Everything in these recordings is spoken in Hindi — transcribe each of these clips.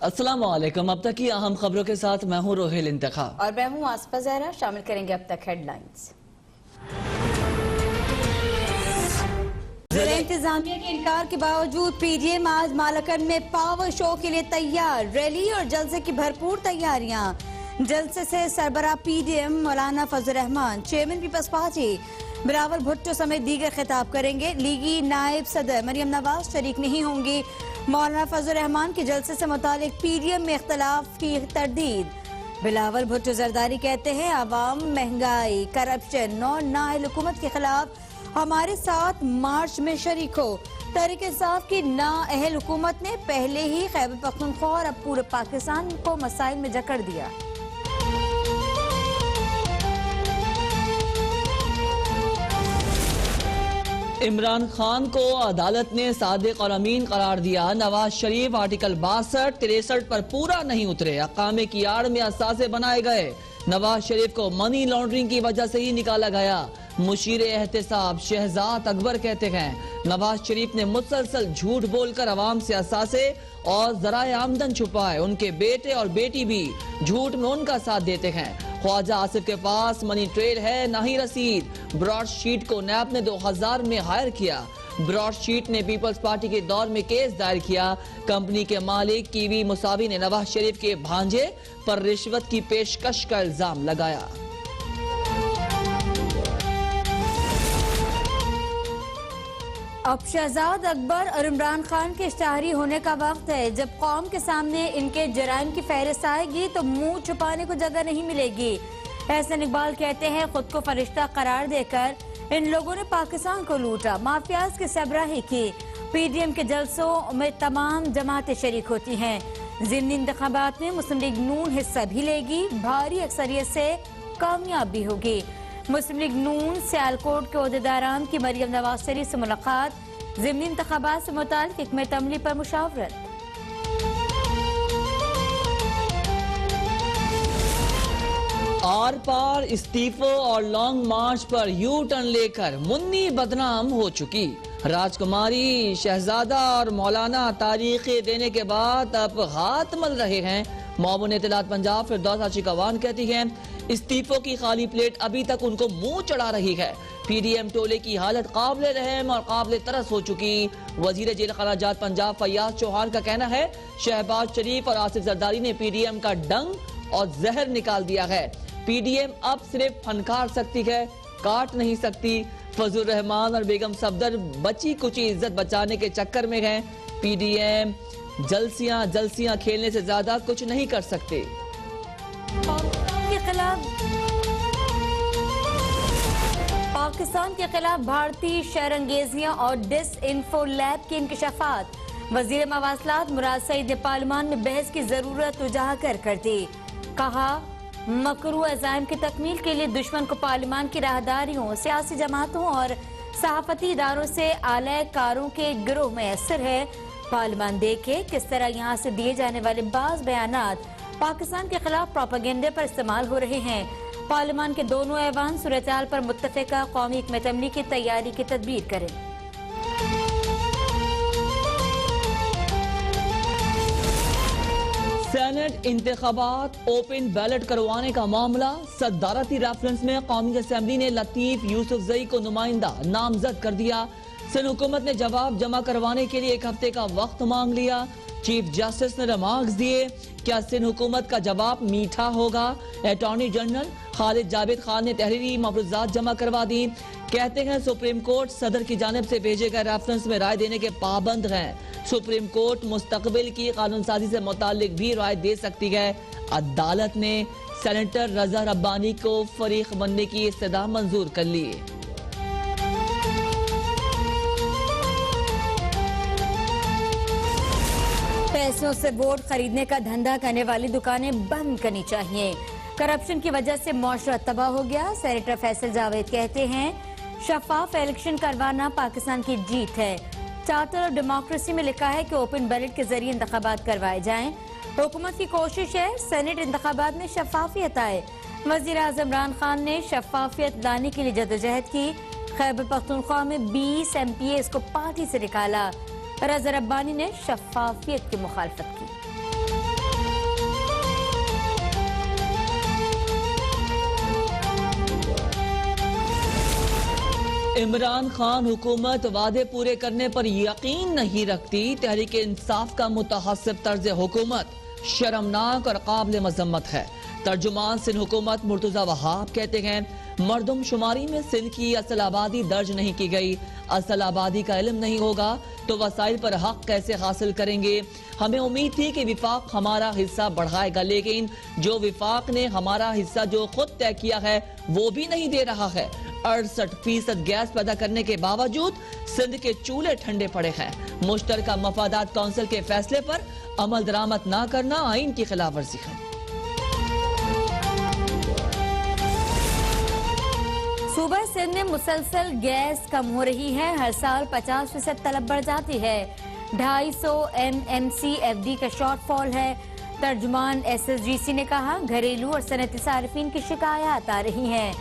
अस्सलाम वालेकुम। अब तक की अहम खबरों के साथ मैं हूँ रोहिल इंतखाब और मैं हूँ आसफा ज़हरा। शामिल करेंगे अब तक हेडलाइंस। जिला इंतजामिया के इनकार के बावजूद पीडीएम आज मालाकंड में पावर शो के लिए तैयार। रैली और जलसे की भरपूर तैयारियां। जलसे से सरबराह PDM Maulana Fazal Rehman, chairman Peoples Party Bilawal Bhutto समेत दीगर खिताब करेंगे। लीगी नायब सदर मरियम नवाज शरीक नहीं होंगी। मौलाना फजल रहमान के जलसे से मुतालिक पीडीएम में इख्तलाफ की तरदीद। बिलावल भुट्टो जरदारी कहते हैं अवाम महंगाई, करप्शन और नाअहल हुकूमत के खिलाफ हमारे साथ मार्च में शरीक हो। तहरीक इंसाफ की नाअहल हुकूमत ने पहले ही खैबर पख्तूनख्वा और अब पूरे पाकिस्तान को मसाइल में जकड़ दिया। इमरान खान को अदालत ने सादिक और अमीन करार दिया। नवाज शरीफ आर्टिकल 62-63 पर पूरा नहीं उतरे। अकामे की आड़ में असासे बनाए गए। नवाज शरीफ को मनी लॉन्ड्रिंग की वजह से ही निकाला गया। मुशीर एहतसाब शहजाद अकबर कहते हैं नवाज शरीफ ने मुसलसल झूठ बोलकर अवाम से असासे और जराए आमदन छुपाए। उनके बेटे और बेटी भी झूठ में उनका साथ देते हैं। ख्वाजा आसिफ के पास मनी ट्रेल है न ही रसीद। ब्रॉडशीट को नैब ने 2000 में हायर किया। ब्रॉडशीट ने पीपल्स पार्टी के दौर में केस दायर किया। कंपनी के मालिक कीवी मुसावी ने नवाज शरीफ के भांजे पर रिश्वत की पेशकश का इल्जाम लगाया। अब शहजाद अकबर और इमरान खान के इश्तहारी होने का वक्त है। जब कौम के सामने इनके जराइम की फहरिस्त आएगी तो मुंह छुपाने को जगह नहीं मिलेगी। एहसन इकबाल कहते हैं खुद को फरिश्ता करार देकर इन लोगों ने पाकिस्तान को लूटा, माफियाज की सरबराही की। पीडीएम के जलसों में तमाम जमातें शरीक होती हैं। ज़िमनी इंतखाबात में मुस्लिम लीग नून हिस्सा भी लेगी, भारी अक्सरियत से कामयाब भी होगी। मुस्लिम लीग नून सियालकोट के ओहदेदारान की मरियम नवाज शरीफ से मुलाकात। ज़िमनी इंतखाबात से मुताल्लिक़ हिकमत अमली पर मुशावरत। आर पार इस्तीफों और लॉन्ग मार्च पर यू टर्न लेकर मुन्नी बदनाम हो चुकी। राजकुमारी, शहजादा और मौलाना तारीखें देने के बाद अब हाथ मल रहे हैं। मौबून इत्तलात पंजाब फिरदौस आशिकवान कहती हैं इस्तीफों की खाली प्लेट अभी तक उनको मुंह चढ़ा रही है। पीडीएम टोले की हालत काबिल रहम और काबिल तरस हो चुकी। वजीर जेल खराजात पंजाब फैयाज चौहान का कहना है शहबाज शरीफ और आसिफ जरदारी ने पीडीएम का डंग और जहर निकाल दिया है। पीडीएम अब सिर्फ फनकार सकती है, काट नहीं सकती। फजल रहमान और बेगम सफदर बची कुची इज्जत बचाने के चक्कर में हैं। पीडीएम जलसियां खेलने से ज्यादा कुछ नहीं कर सकते। पाकिस्तान के खिलाफ भारतीय शरंगेजियां और डिस इन्फो लैब की इंकशाफात। वजीर मवासलात मुराद सईद ने पार्लियामान में बहस की जरूरत उजागर कर दी। कहा मकरू अज़ाइम की तकमील के लिए दुश्मन को पार्लियामान की राहदारियों, सियासी जमातों और सहाफती इदारों से आलयकारों के गिरोह में असर है। पार्लियामान देखे किस तरह यहाँ से दिए जाने वाले बाज़ बयानात पाकिस्तान के खिलाफ प्रोपेगेंडे पर इस्तेमाल हो रहे हैं। पार्लियामान के दोनों ऐवान सूरत-ए-हाल पर मुत्तफ़िका कौमी हिकमत अमली की तैयारी की तदबीर करें। सेनेट इंतखाबात ओपन बैलेट करवाने का मामला। सदारती रेफरेंस में कौमी असेंबली ने लतीफ यूसुफजई को नुमाइंदा नामजद कर दिया। सिंध हुकूमत ने जवाब जमा करवाने के लिए 1 हफ्ते का वक्त मांग लिया। चीफ जस्टिस ने रिमार्क्स दिए। क्या सिंध हुकूमत का जवाब मीठा होगा? अटॉर्नी जनरल खालिद जावेद खान ने तहरीरी मफरूजात जमा करवा दी। कहते हैं सुप्रीम कोर्ट सदर की जानिब से भेजे गए रेफरेंस में राय देने के पाबंद हैं। सुप्रीम कोर्ट मुस्तकबिल की कानून साजी से मुताल्लिक भी राय दे सकती है। अदालत ने सेनेटर रजा रब्बानी को फरीक बनने की इस्तदा मंजूर कर ली। पैसों से वोट खरीदने का धंधा करने वाली दुकानें बंद करनी चाहिए। करप्शन की वजह से मुआशरा तबाह हो गया। सेनेटर फैसल जावेद कहते हैं शफाफ इलेक्शन करवाना पाकिस्तान की जीत है। चार्टर ऑफ डेमोक्रेसी में लिखा है कि ओपन बैलेट के जरिए इंतखाबात करवाए जाएं। हुकूमत की कोशिश है सेनेट इंतखाबात में शफाफियत आए। वजीर आज़म इमरान खान ने शफाफियत लाने के लिए जदोजहद की। खैबर पख्तूनख्वा में 20 MPAs को पार्टी से निकाला। रज़ा रब्बानी ने शफाफियत की मुखालफत की। इमरान खान हुकूमत वादे पूरे करने पर यकीन नहीं रखती। तहरीक इंसाफ का मुतहस्सिब तर्ज हुकूमत शर्मनाक और काबिल मजम्मत है। तर्जुमान सिंध हुकूमत मुर्तजा वहाब कहते हैं, मरदम शुमारी में सिंध की असल आबादी दर्ज नहीं की गई। असल आबादी का इल्म नहीं होगा तो वसाइल पर हक कैसे हासिल करेंगे। हमें उम्मीद थी कि विफाक हमारा हिस्सा बढ़ाएगा, लेकिन जो विफाक ने हमारा हिस्सा जो खुद तय किया है वो भी नहीं दे रहा है। 68% गैस पैदा करने के बावजूद सिंध के चूल्हे ठंडे पड़े हैं। मुश्तरका मफादात काउंसिल के फैसले पर अमल दरामद न करना आइन की खिलाफ वर्जी है। सूबा सिंध में मुसलसल गैस कम हो रही है। हर साल 50% तलब बढ़ जाती है। 250 MMCFD का शॉर्टफॉल है। तर्जुमान SSGC ने कहा, घरेलू और सनती सार्फिन की शिकायत आ रही हैं।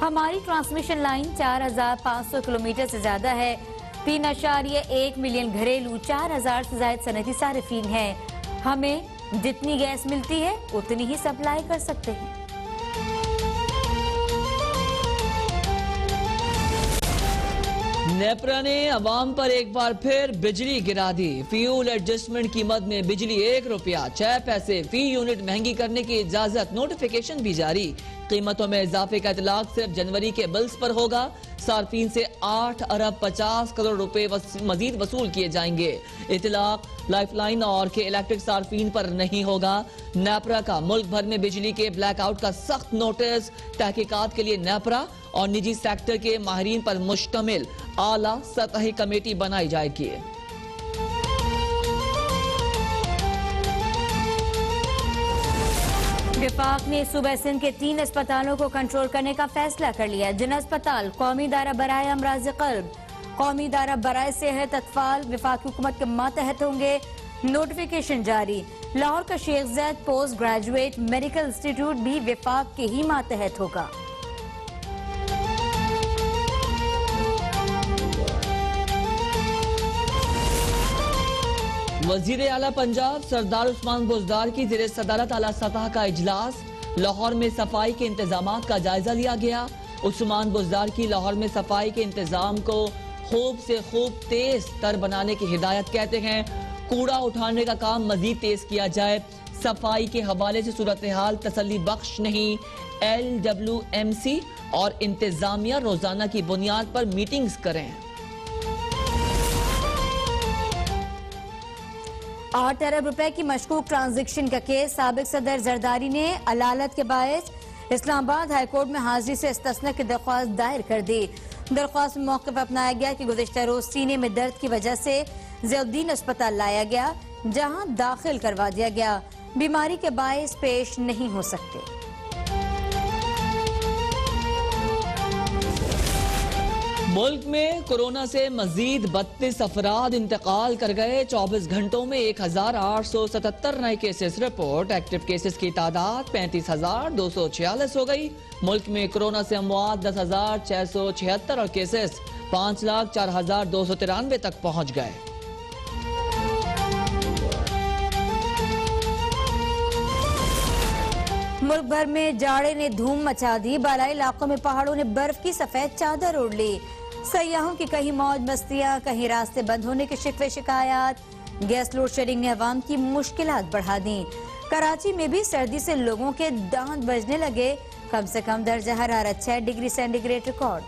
हमारी ट्रांसमिशन लाइन 4500 किलोमीटर से ज्यादा है। 3.1 मिलियन घरेलू, 4000 से ज्यादा सनती सार्फिन है। हमें जितनी गैस मिलती है उतनी ही सप्लाई कर सकते हैं। नेपरा ने अवाम पर एक बार फिर बिजली गिरा दी। फ्यूल एडजस्टमेंट की मद में बिजली 1 रुपया 6 पैसे फी यूनिट महंगी करने की इजाजत, नोटिफिकेशन भी जारी। कीमतों में इजाफे का इतलाक सिर्फ जनवरी के बिल्स पर होगा। सार्फिन से 8 अरब 50 करोड़ रुपए मजीद वसूल किए जाएंगे। इतलाक लाइफलाइन और के इलेक्ट्रिक सार्फिन पर नहीं होगा। नेपरा का मुल्क भर में बिजली के ब्लैकआउट का सख्त नोटिस। तहकीकात के लिए नेपरा और निजी सेक्टर के माहिरीन पर मुश्तमिल आला सतही कमेटी बनाई जाएगी। विफाक ने सूबा सिंध के 3 अस्पतालों को कंट्रोल करने का फैसला कर लिया। जिन अस्पताल कौमी दायरा बराए अमराज क़ल्ब, कौमी दायरा बराए सेहत अतफाल विफाक हुकूमत के मातहत होंगे। नोटिफिकेशन जारी। लाहौर का शेख ज़ैद पोस्ट ग्रेजुएट मेडिकल इंस्टीट्यूट भी विफाक के ही मातहत होगा। वजीर आला पंजाब सरदार उस्मान बुज़दार की ज़ेरे सदारत आला सतह का इजलास। लाहौर में सफाई के इंतजामात का जायजा लिया गया। उस्मान बुज़दार की लाहौर में सफाई के इंतजाम को खूब से खूब तेज तर बनाने की हिदायत। कहते हैं, कूड़ा उठाने का काम मजीद तेज किया जाए। सफाई के हवाले से सूरत हाल तसल्ली बख्श नहीं। LWMC और इंतजामिया रोजाना की बुनियाद पर मीटिंग्स करें। 8 अरब रुपए की मशकूक ट्रांजैक्शन का केस। साबिक सदर जरदारी ने अदालत के बायस इस्लामाबाद हाईकोर्ट में हाजिरी से इस्तिस्ना की दरख्वास्त दायर कर दी। दरख्वास्त में मौक़िफ़ अपनाया गया कि गुज़िश्ता रोज सीने में दर्द की वजह से ज़ियाउद्दीन अस्पताल लाया गया, जहां दाखिल करवा दिया गया। बीमारी के बायस पेश नहीं हो सकते। मुल्क में कोरोना से मजीद 32 अफराद इंतकाल कर गए। 24 घंटों में 1877 नए केसेस रिपोर्ट। एक्टिव केसेस की तादाद 35,246 हो गई। मुल्क में कोरोना से अमवात 10,676 और केसेस 5,04,293 तक पहुंच गए। मुल्क भर में जाड़े ने धूम मचा दी। बालाई इलाकों में पहाड़ों ने बर्फ की सफेद चादर ओढ़ ली। सयाहों की कहीं मौज मस्तियां, कहीं रास्ते बंद होने के शिकवे शिकायत। गैस लोड शेडिंग ने अवाम की मुश्किलात बढ़ा दी। कराची में भी सर्दी से लोगों के दांत बजने लगे। कम से कम दर्जा हरारत 6 डिग्री सेंटीग्रेड रिकॉर्ड।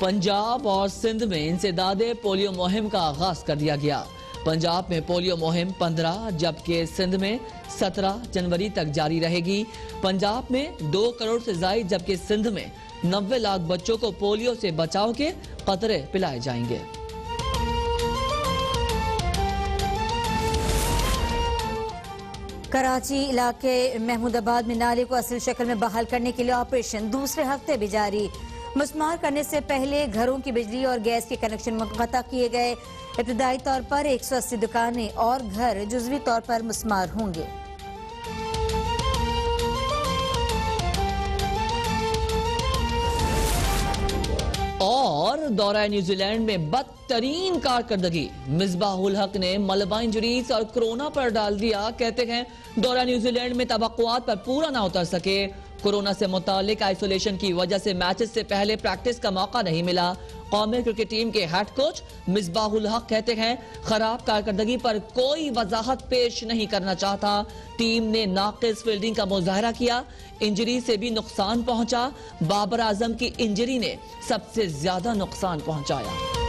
पंजाब और सिंध में इंसदादे पोलियो मुहिम का आगाज कर दिया गया। पंजाब में पोलियो मुहिम 15 जबकि सिंध में 17 जनवरी तक जारी रहेगी। पंजाब में 2 करोड़ से ज्यादा जबकि सिंध में 90 लाख बच्चों को पोलियो से बचाव के कतरे पिलाए जाएंगे। कराची इलाके महमूदाबाद में नाले को असल शक्ल में बहाल करने के लिए ऑपरेशन दूसरे हफ्ते भी जारी। मुस्मार करने से पहले घरों की बिजली और गैस के कनेक्शन मुक़त्ता किए गए। इब्तदाई तौर पर 180 दुकानें और घर जुज़वी तौर पर मुस्मार होंगे। और दौरा न्यूजीलैंड में बदतरीन कारकर्दगी। मिसबाहुल हक ने मलबा इंजरीज और कोरोना पर डाल दिया। कहते हैं दौरा न्यूजीलैंड में तवक्कुआत पर पूरा ना उतर सके। कोरोना से मुतालिक आइसोलेशन की वजह से मैचेस से पहले प्रैक्टिस का मौका नहीं मिला। कौमी क्रिकेट टीम के हेड कोच मिसबाहुल हक कहते हैं खराब कारकर्दगी पर कोई वजाहत पेश नहीं करना चाहता। टीम ने नाकिस फील्डिंग का मुजाहरा किया। इंजरी से भी नुकसान पहुंचा। बाबर आजम की इंजरी ने सबसे ज्यादा नुकसान पहुंचाया।